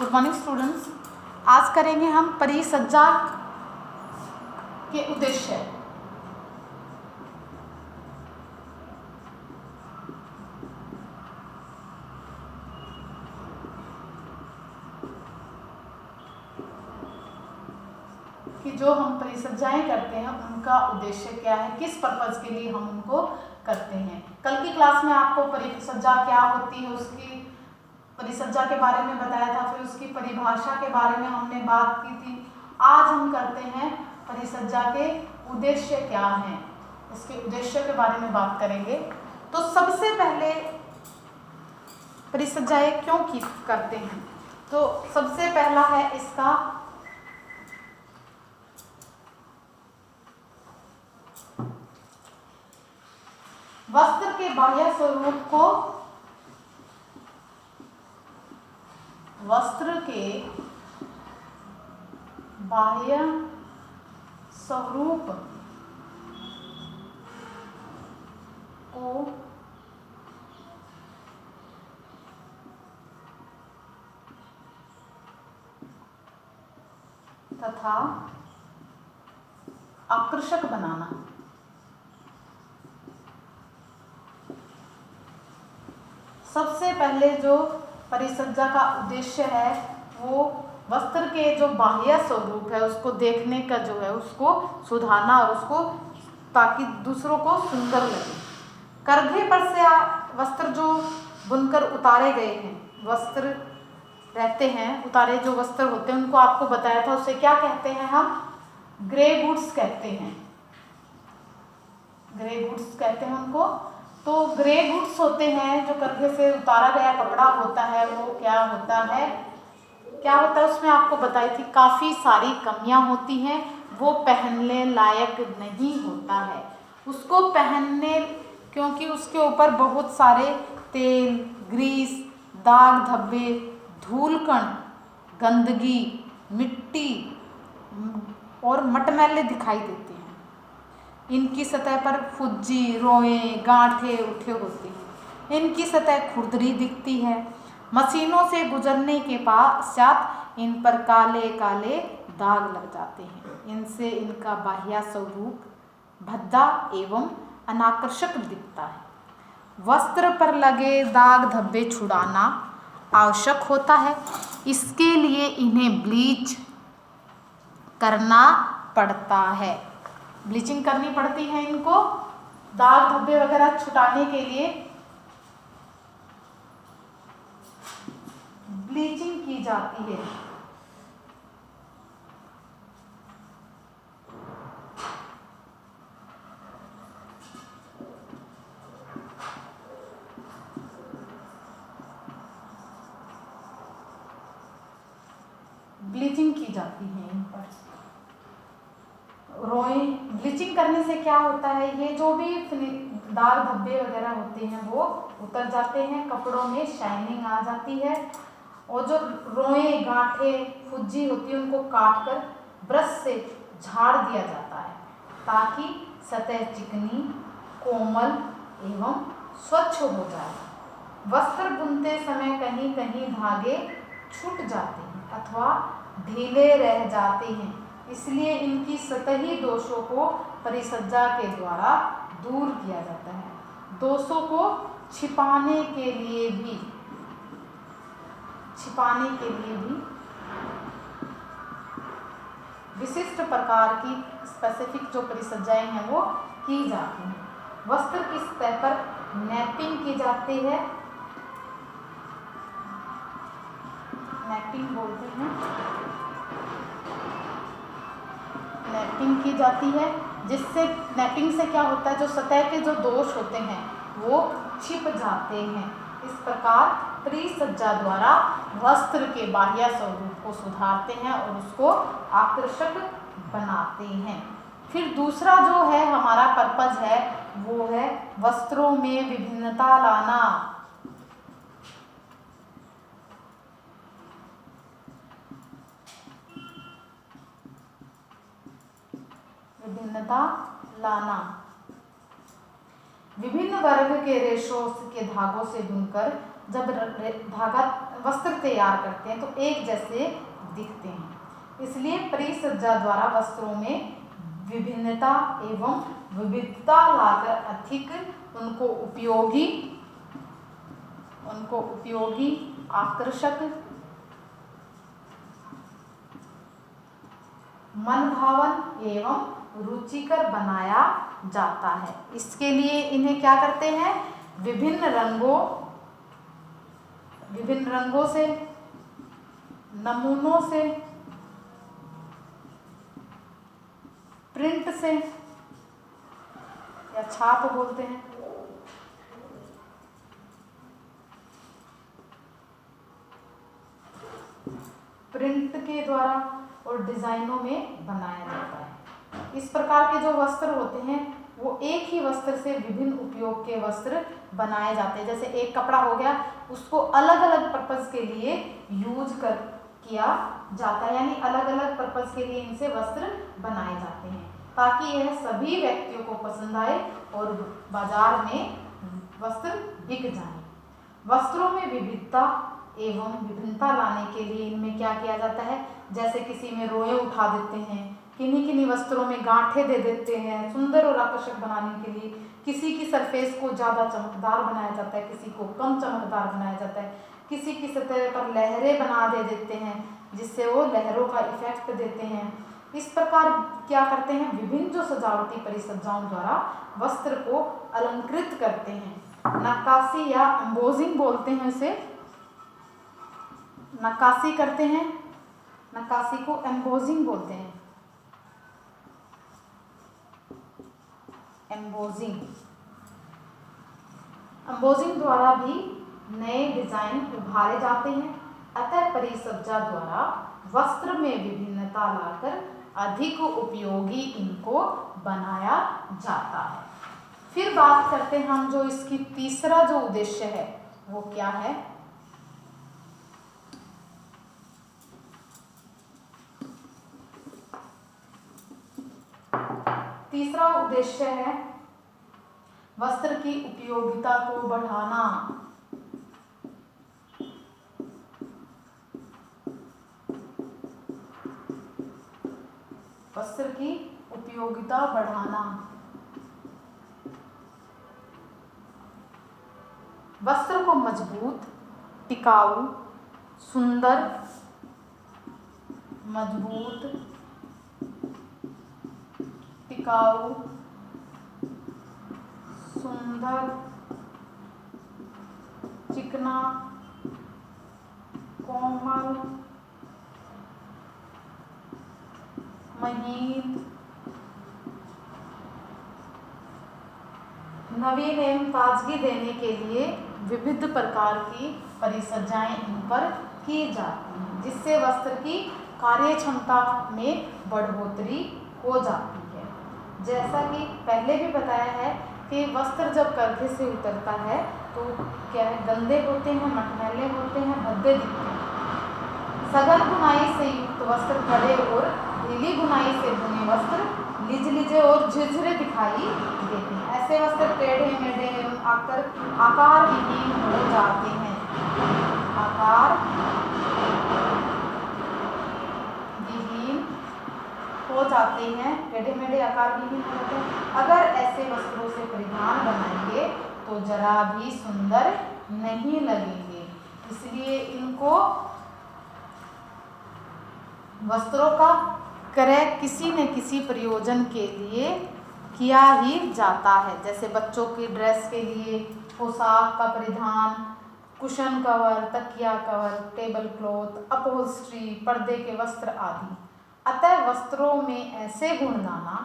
Good morning students. आज करेंगे हम परिसज्जा के उद्देश्य। कि जो हम परिसज्जाएं करते हैं उनका उद्देश्य क्या है, किस पर्पज के लिए हम उनको करते हैं। कल की क्लास में आपको परिसज्जा क्या होती है उसकी परिसज्जा के बारे में बताया था, फिर उसकी परिभाषा के बारे में हमने बात की थी। आज हम करते हैं परिसज्जा के उद्देश्य क्या हैं, इसके उद्देश्य के बारे में बात करेंगे। तो सबसे पहले परिसज्जाएं क्यों करते हैं, तो सबसे पहला है इसका वस्त्र के बाह्य स्वरूप को, वस्त्र के बाह्य स्वरूप को तथा आकर्षक बनाना। सबसे पहले जो परिसज्जा का उद्देश्य है वो वस्त्र के जो बाह्य स्वरूप है उसको देखने का जो है उसको सुधारना और उसको ताकि दूसरों को सुंदर लगे। करघे पर से वस्त्र जो बुनकर उतारे गए हैं, वस्त्र रहते हैं उतारे जो वस्त्र होते हैं उनको आपको बताया था, उसे क्या कहते हैं हम, ग्रे गुड्स कहते हैं। ग्रे गुड्स कहते हैं उनको। तो ग्रे गुड्स होते हैं जो करघे से उतारा गया कपड़ा होता है, वो क्या होता है उसमें आपको बताई थी काफ़ी सारी कमियां होती हैं, वो पहनने लायक नहीं होता है। उसको पहनने क्योंकि उसके ऊपर बहुत सारे तेल, ग्रीस, दाग धब्बे, धूलकण, गंदगी, मिट्टी और मटमैले दिखाई देते हैं। इनकी सतह पर फुज्जी, रोएं, गांठें उठे होते हैं। इनकी सतह खुरदरी दिखती है। मशीनों से गुजरने के पश्चात इन पर काले काले दाग लग जाते हैं। इनसे इनका बाह्य स्वरूप भद्दा एवं अनाकर्षक दिखता है। वस्त्र पर लगे दाग धब्बे छुड़ाना आवश्यक होता है। इसके लिए इन्हें ब्लीच करना पड़ता है। ब्लीचिंग करनी पड़ती है इनको, दाग धब्बे वगैरह छुटाने के लिए ब्लीचिंग की जाती है। ब्लीचिंग की जाती है इन पर। ब्लीचिंग करने से क्या होता है, ये जो भी दाग धब्बे वगैरह होते हैं वो उतर जाते हैं, कपड़ों में शाइनिंग आ जाती है। और जो रोएं, गांठें, फुज्जी होती है उनको काट कर ब्रश से झाड़ दिया जाता है ताकि सतह चिकनी, कोमल एवं स्वच्छ हो जाए। वस्त्र बुनते समय कहीं कहीं धागे छूट जाते हैं अथवा ढीले रह जाते हैं, इसलिए इनकी सतही दोषों को परिसज्जा के द्वारा दूर किया जाता है। दोषों को छिपाने के लिए भी विशिष्ट प्रकार की स्पेसिफिक जो परिसज्जाएं हैं वो की जाती हैं। वस्त्र की सतह पर नैपिंग की जाती है, नैपिंग बोलते हैं, नैपिंग की जाती है। जिससे नैपिंग से क्या होता है, जो सतह के जो दोष होते हैं वो छिप जाते हैं। इस प्रकार परिसज्जा द्वारा वस्त्र के बाह्य स्वरूप को सुधारते हैं और उसको आकर्षक बनाते हैं। फिर दूसरा जो है हमारा पर्पज है वो है वस्त्रों में विभिन्नता लाना। विभिन्नता लाना। विभिन्न वर्ग के रेशों के धागों से बुनकर जब धागा वस्त्र तैयार करते हैं तो एक जैसे दिखते हैं। इसलिए परिसज्जा द्वारा वस्त्रों में विभिन्नता एवं विविधता लाकर अधिक उनको उपयोगी, आकर्षक, मनभावन एवं रुचिकर बनाया जाता है। इसके लिए इन्हें क्या करते हैं, विभिन्न रंगों से, नमूनों से, प्रिंट से या छाप बोलते हैं, प्रिंट के द्वारा और डिजाइनों में बनाया जाता है। इस प्रकार के जो वस्त्र होते हैं वो एक ही वस्त्र से विभिन्न उपयोग के वस्त्र बनाए जाते हैं। जैसे एक कपड़ा हो गया, उसको अलग अलग पर्पस के लिए किया जाता है, यानी अलग अलग पर्पस के लिए इनसे वस्त्र बनाए जाते हैं ताकि यह सभी व्यक्तियों को पसंद आए और बाजार में वस्त्र बिक जाए। वस्त्रों में विविधता एवं विभिन्नता लाने के लिए इनमें क्या किया जाता है, जैसे किसी में रोए उठा देते हैं, किन्हीं वस्त्रों में गांठें दे देते हैं सुंदर और आकर्षक बनाने के लिए। किसी की सरफेस को ज़्यादा चमकदार बनाया जाता है, किसी को कम चमकदार बनाया जाता है, किसी की सतह पर लहरें बना देते हैं जिससे वो लहरों का इफेक्ट देते हैं। इस प्रकार क्या करते हैं, विभिन्न जो सजावटी परिसज्जाओं द्वारा वस्त्र को अलंकृत करते हैं। नक्काशी या एम्बोजिंग बोलते हैं इसे, नक्काशी करते हैं, नक्काशी को एम्बोजिंग बोलते हैं। एम्बोजिंग द्वारा भी नए डिजाइन उभारे जाते हैं। अतः परिसज्जा द्वारा वस्त्र में विभिन्नता लाकर अधिक उपयोगी इनको बनाया जाता है। फिर बात करते हैं हम जो इसकी तीसरा जो उद्देश्य है वो क्या है। तीसरा उद्देश्य है वस्त्र की उपयोगिता को बढ़ाना। वस्त्र की उपयोगिता बढ़ाना। वस्त्र को मजबूत, टिकाऊ, सुंदर, मजबूत, टिकाऊ, सुंदर, चिकना, कोमल, महीन, नवीन एवं ताजगी देने के लिए विविध प्रकार की परिसज्जाएं इन पर की जाती हैं जिससे वस्त्र की कार्य क्षमता में बढ़ोतरी हो जाती है। जैसा कि पहले भी बताया है कि वस्त्र जब कर्घे से उतरता है तो क्या है, गंदे होते हैं, मटमैले होते हैं, भद्दे दिखते हैं। सघन बुनाई से युक्त वस्त्र कड़े और ढीली बुनाई से बुने वस्त्र लिजलिजे और झिरझिरे दिखाई देते हैं। ऐसे वस्त्र टेढ़े मेढ़े एवं आकार विहीन हो जाते हैं। आकार विहीन हो जाते हैं, टेढ़े मेढ़े आकार विहीन हो जाते हैं। अगर ऐसे वस्त्रों से परिधान बनाएंगे तो जरा भी सुंदर नहीं लगेंगे। इसलिए इनको वस्त्रों का क्रय किसी न किसी प्रयोजन के लिए किया ही जाता है। जैसे बच्चों की ड्रेस के लिए पोशाक का परिधान, कुशन कवर, तकिया कवर, टेबल क्लॉथ, अपहोल्स्ट्री, पर्दे के वस्त्र आदि। अतः वस्त्रों में ऐसे गुण लाना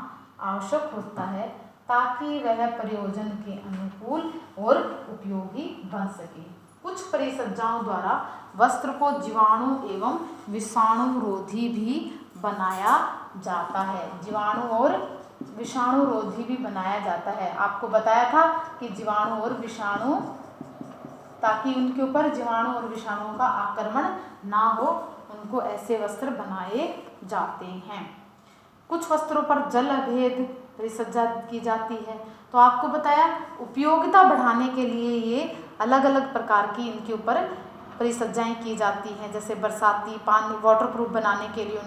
आवश्यक होता है ताकि वह प्रयोजन के अनुकूल और उपयोगी बन सके। कुछ परिसज्जाओं द्वारा वस्त्र को जीवाणु एवं विषाणु रोधी भी बनाया जाता है। जीवाणु और विषाणु रोधी भी बनाया जाता है। आपको बताया था कि जीवाणु और विषाणु, ताकि उनके ऊपर जीवाणु और विषाणुओं का आक्रमण ना हो, उनको ऐसे वस्त्र बनाए जाते हैं। कुछ वस्त्रों पर जल अभेद परिसज्जा की जाती है। तो आपको बताया उपयोगिता बढ़ाने के लिए ये अलग अलग प्रकार की इनके ऊपर परिसज्जाएं की जाती हैं, जैसे बरसाती पानी वाटरप्रूफ बनाने के लिए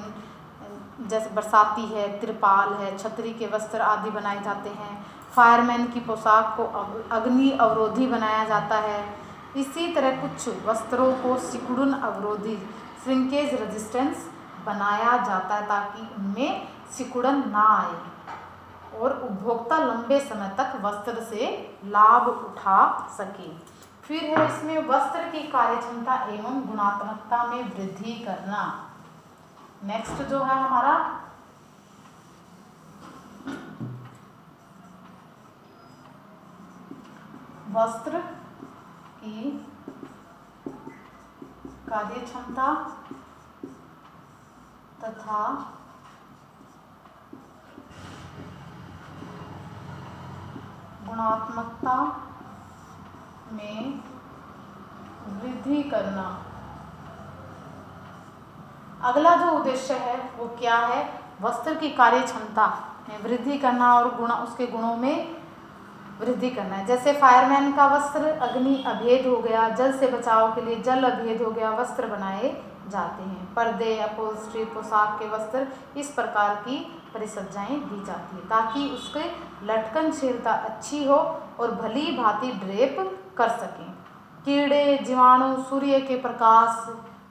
जैसे बरसाती है, तिरपाल है, छतरी के वस्त्र आदि बनाए जाते हैं। फायरमैन की पोशाक को अग्नि अवरोधी बनाया जाता है। इसी तरह कुछ वस्त्रों को सिकुड़न अवरोधी श्रिंकेज रेजिस्टेंस बनाया जाता है ताकि उनमें सिकुड़न ना आए और उपभोक्ता लंबे समय तक वस्त्र से लाभ उठा सके। फिर है इसमें वस्त्र की कार्यक्षमता एवं गुणात्मकता में वृद्धि करना। नेक्स्ट जो है हमारा वस्त्र की कार्यक्षमता तथा गुणात्मकता में वृद्धि करना। अगला जो उद्देश्य है वो क्या है? वस्त्र की कार्य क्षमता में वृद्धि करना और उसके गुणों में वृद्धि करना है। जैसे फायरमैन का वस्त्र अग्नि अभेद हो गया, जल से बचाव के लिए जल अभेद हो गया वस्त्र बनाए जाते हैं। पर्दे, अपहोल्स्ट्री, पोशाक के वस्त्र इस प्रकार की परिसज्जाएं दी जाती है ताकि उसके लटकनशीलता अच्छी हो और भली भांति ड्रेप कर सकें। कीड़े, जीवाणु, सूर्य के प्रकाश,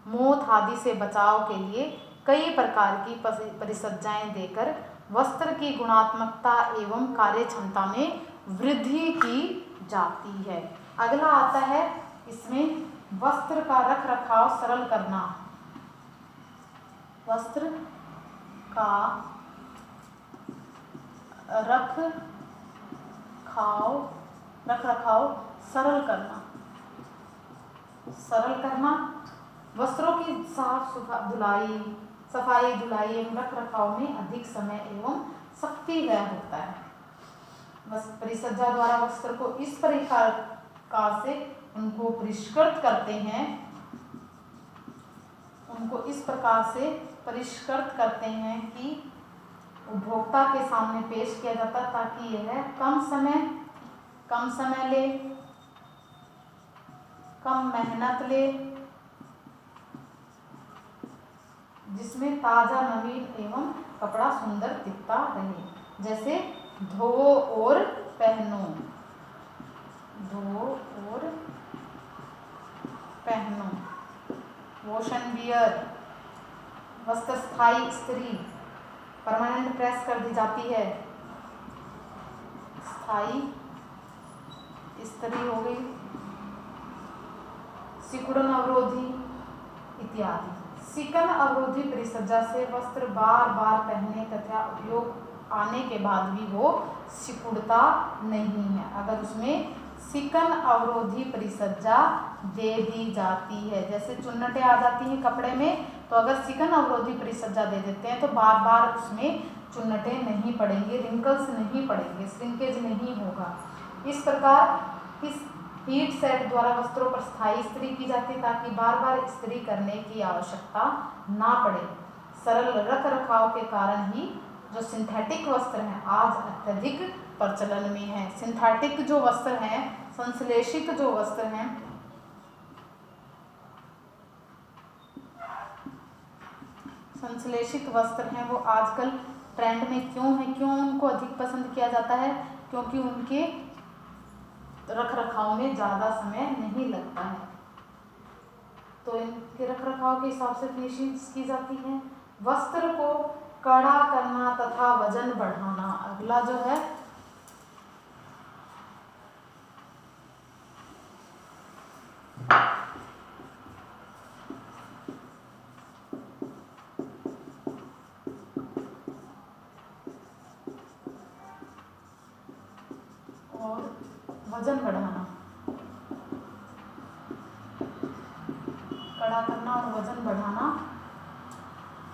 मौत आदि से बचाव के लिए कई प्रकार की परिसज्जाएं देकर वस्त्र की गुणात्मकता एवं कार्य क्षमता में वृद्धि की जाती है। अगला आता है इसमें वस्त्र का रख रखाव सरल करना। वस्त्र का रख रखाव सरल करना। वस्त्रों की सफाई धुलाई एवं रख रखाव में अधिक समय एवं शक्ति व्यय होता है। परिसज्जा द्वारा वस्त्र को इस प्रकार से उनको परिष्कृत करते हैं कि उपभोक्ता के सामने पेश किया जाता है ताकि यह कम समय ले, कम मेहनत ले, जिसमें ताजा, नवीन एवं कपड़ा सुंदर दिखता रहे। जैसे धोवो और पहनो, वॉश एंड वियर। वस्त्र स्थायी इस्त्री, परमानेंट प्रेस कर दी जाती है, स्थायी इस्त्री हो गई। सिकुड़न अवरोधी इत्यादि। सिकन अवरोधी परिसज्जा से वस्त्र बार बार पहनने तथा उपयोग आने के बाद भी वो सिकुड़ता नहीं है अगर उसमें सिकन अवरोधी परिसज्जा दे दी जाती है। जैसे चुन्नटें आ जाती हैं कपड़े में, तो अगर सिकन अवरोधी परिसज्जा दे देते हैं तो बार बार उसमें चुन्नटें नहीं पड़ेंगे, रिंकल्स नहीं पड़ेंगे, श्रिंकेज नहीं होगा। इस प्रकार इस हीट सेट द्वारा वस्त्रों पर स्थायी इस्त्री की जाती है ताकि बार बार इस्त्री करने की आवश्यकता ना पड़े। सरल रख रखाव के कारण ही जो सिंथेटिक वस्त्र हैं आज अत्यधिक प्रचलन में है। सिंथेटिक जो वस्त्र हैं, संश्लेषित जो वस्त्र हैं, वो आजकल ट्रेंड में क्यों उनको अधिक पसंद किया जाता है? क्योंकि उनके रख रखाव में ज़्यादा समय नहीं लगता है, तो इनके रख रखाव के हिसाब से फिनिशिंग की जाती है। वस्त्र को कड़ा करना तथा वजन बढ़ाना। अगला जो है वजन बढ़ाना, कड़ा करना और वजन बढ़ाना।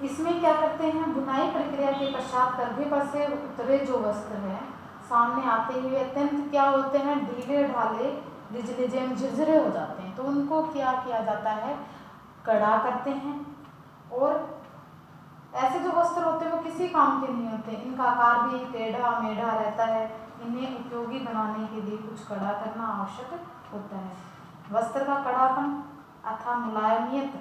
इसमें क्या करते हैं? बुनाई प्रक्रिया के पश्चात कंधे पर से उतरे जो वस्त्र हैं सामने आते हुए अत्यंत क्या होते हैं? ढीले ढाले, रिजलिजेम, झिरझिरे हो जाते हैं, तो उनको क्या किया जाता है? कड़ा करते हैं। और ऐसे जो वस्त्र होते हैं वो किसी काम के नहीं होते, इनका आकार भी टेढ़ा मेढ़ा रहता है, इन्हें उपयोगी बनाने के लिए कुछ कड़ा करना आवश्यक होता है। वस्त्र का कड़ापन अथवा मुलायमियत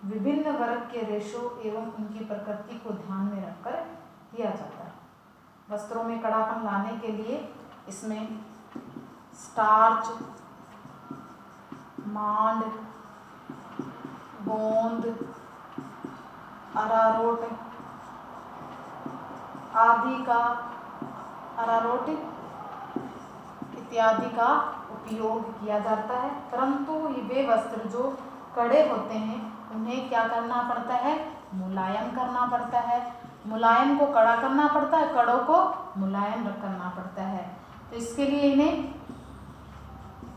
विभिन्न वर्ग के रेशों एवं उनकी प्रकृति को ध्यान में रखकर किया जाता है। वस्त्रों में कड़ापन लाने के लिए इसमें स्टार्च, मांड, गोंद, अरारोट इत्यादि का उपयोग किया जाता है। परंतु वे वस्त्र जो कड़े होते हैं उन्हें क्या करना पड़ता है? मुलायम करना पड़ता है। मुलायम को कड़ा करना पड़ता है, कड़ों को मुलायम करना पड़ता है। तो इसके लिए इन्हें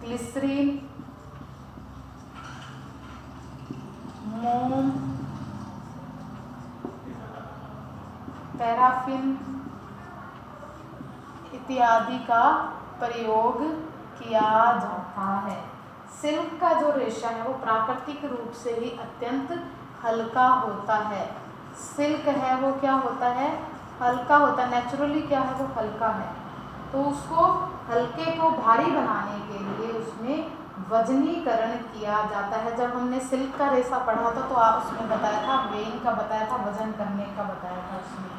ग्लिसरीन, मोम, पैराफिन इत्यादि का प्रयोग किया जाता है। सिल्क का जो रेशा है वो प्राकृतिक रूप से ही अत्यंत हल्का होता है। सिल्क है वो क्या होता है? हल्का होता है। नेचुरली क्या है? वो हल्का है। तो उसको हल्के को भारी बनाने के लिए उसमें वजनीकरण किया जाता है। जब हमने सिल्क का रेशा पढ़ा था तो आप उसमें बताया था, वेइंग का बताया था, वजन करने का बताया था उसमें।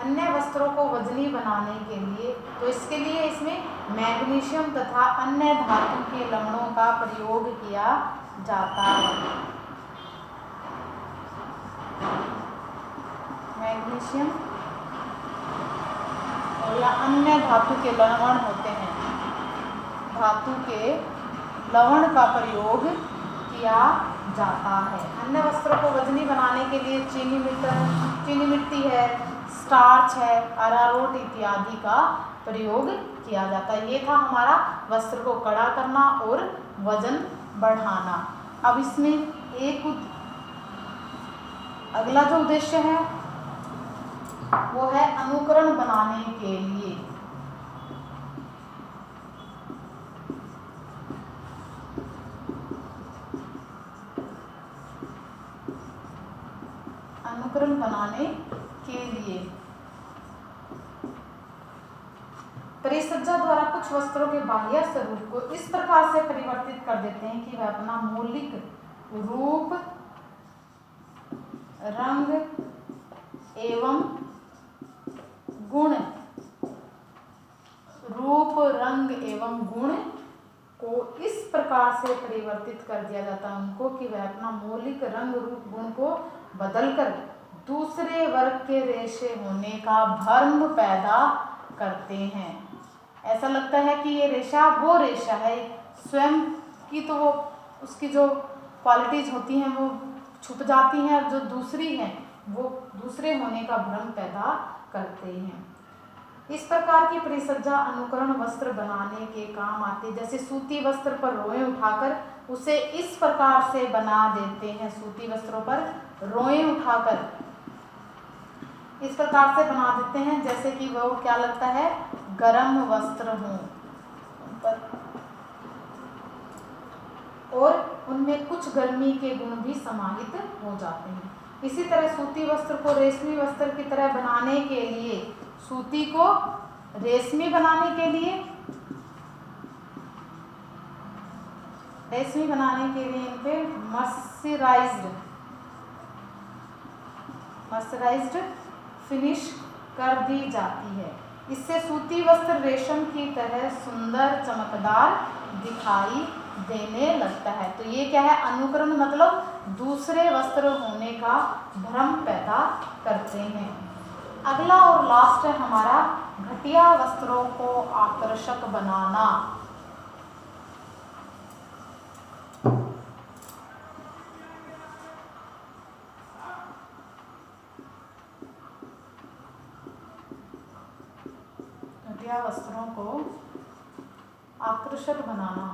अन्य वस्त्रों को वजनी बनाने के लिए तो इसके लिए इसमें मैग्नीशियम तथा अन्य धातु के लवणों का प्रयोग किया जाता है। मैग्नीशियम और या अन्य धातु के लवण होते हैं, धातु के लवण का प्रयोग किया जाता है। अन्य वस्त्रों को वजनी बनाने के लिए चीनी मिट्टी है, स्टार्च है, अरारोट इत्यादि का प्रयोग किया जाता है। ये था हमारा वस्त्र को कड़ा करना और वजन बढ़ाना। अब इसमें एक अगला जो उद्देश्य है वो है अनुकरण बनाने के लिए। अनुकरण बनाने के लिए परिसज्जा द्वारा कुछ वस्त्रों के बाह्य स्वरूप को इस प्रकार से परिवर्तित कर देते हैं कि वह अपना मौलिक रूप, रंग एवं गुण को इस प्रकार से परिवर्तित कर दिया जाता है उनको कि वह अपना मौलिक रंग, रूप, गुण को बदलकर दूसरे वर्ग के रेशे होने का भ्रम पैदा करते हैं। ऐसा लगता है कि ये रेशा वो रेशा है, स्वयं की तो वो उसकी जो क्वालिटीज होती हैं वो छुप जाती हैं और जो दूसरी हैं वो दूसरे होने का भ्रम पैदा करते हैं। इस प्रकार की परिसज्जा अनुकरण वस्त्र बनाने के काम आते। जैसे सूती वस्त्र पर रोएं उठाकर उसे इस प्रकार से बना देते हैं, सूती वस्त्रों पर रोएं उठाकर इस प्रकार से बना देते हैं जैसे कि वो क्या लगता है, गर्म वस्त्र हों और उनमें कुछ गर्मी के गुण भी समाहित हो जाते हैं। इसी तरह सूती वस्त्र को रेशमी वस्त्र की तरह बनाने के लिए, सूती को रेशमी बनाने के लिए इन पे मर्सराइज्ड फिनिश कर दी जाती है। इससे सूती वस्त्र रेशम की तरह सुंदर चमकदार दिखाई देने लगता है। तो ये क्या है? अनुकरण मतलब दूसरे वस्त्र होने का भ्रम पैदा करते हैं। अगला और लास्ट है हमारा घटिया वस्त्रों को आकर्षक बनाना। घटिया वस्त्रों को आकर्षक बनाना।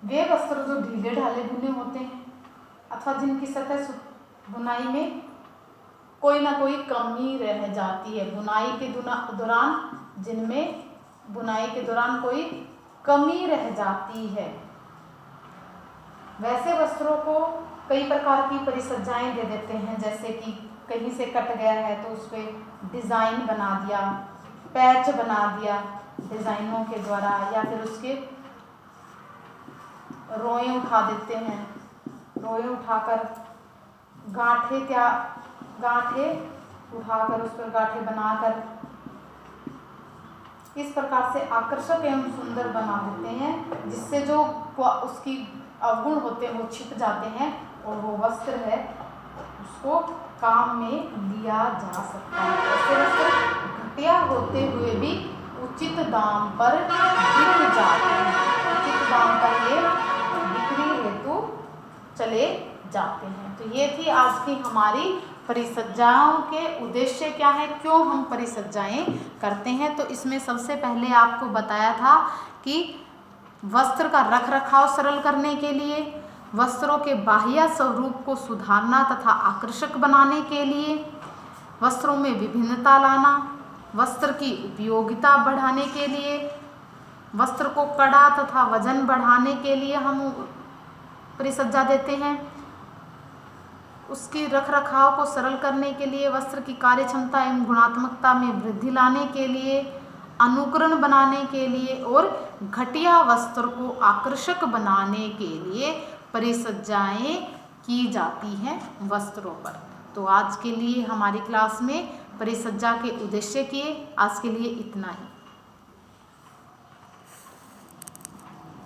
वे वस्त्र जो ढीले ढाले बुने होते हैं अथवा जिनकी सतह बुनाई में कोई ना कोई कमी रह जाती है, बुनाई के दौरान कोई कमी रह जाती है, वैसे वस्त्रों को कई प्रकार की परिसज्जाएं दे देते हैं। जैसे कि कहीं से कट गया है तो उस पर डिज़ाइन बना दिया, पैच बना दिया डिज़ाइनों के द्वारा, या फिर उसके रोए उठा देते हैं, रोए उठाकर गांठे उठाकर उस पर गांठे बनाकर इस प्रकार से आकर्षक एवं सुंदर बना देते हैं, जिससे जो उसकी अवगुण होते हैं वो छिप जाते हैं और वो वस्त्र है उसको काम में लिया जा सकता है। ऐसे वस्त्र घटिया होते हुए भी उचित दाम पर बिक जाते हैं, उचित दाम पर ये बिक्री हेतु चले जाते हैं। तो ये थी आज की हमारी परिसज्जाओं के उद्देश्य क्या है, क्यों हम परिसज्जाएं करते हैं। तो इसमें सबसे पहले आपको बताया था कि वस्त्र का रख रखाव सरल करने के लिए, वस्त्रों के बाह्य स्वरूप को सुधारना तथा आकर्षक बनाने के लिए, वस्त्रों में विभिन्नता लाना, वस्त्र की उपयोगिता बढ़ाने के लिए, वस्त्र को कड़ा तथा वजन बढ़ाने के लिए हम परिसज्जा देते हैं, उसकी रख रखाव को सरल करने के लिए, वस्त्र की कार्य क्षमता एवं गुणात्मकता में वृद्धि लाने के लिए, अनुकरण बनाने के लिए और घटिया वस्त्र को आकर्षक बनाने के लिए परिसज्जाएं की जाती हैं वस्त्रों पर। तो आज के लिए हमारी क्लास में परिसज्जा के उद्देश्य किए, आज के लिए इतना ही।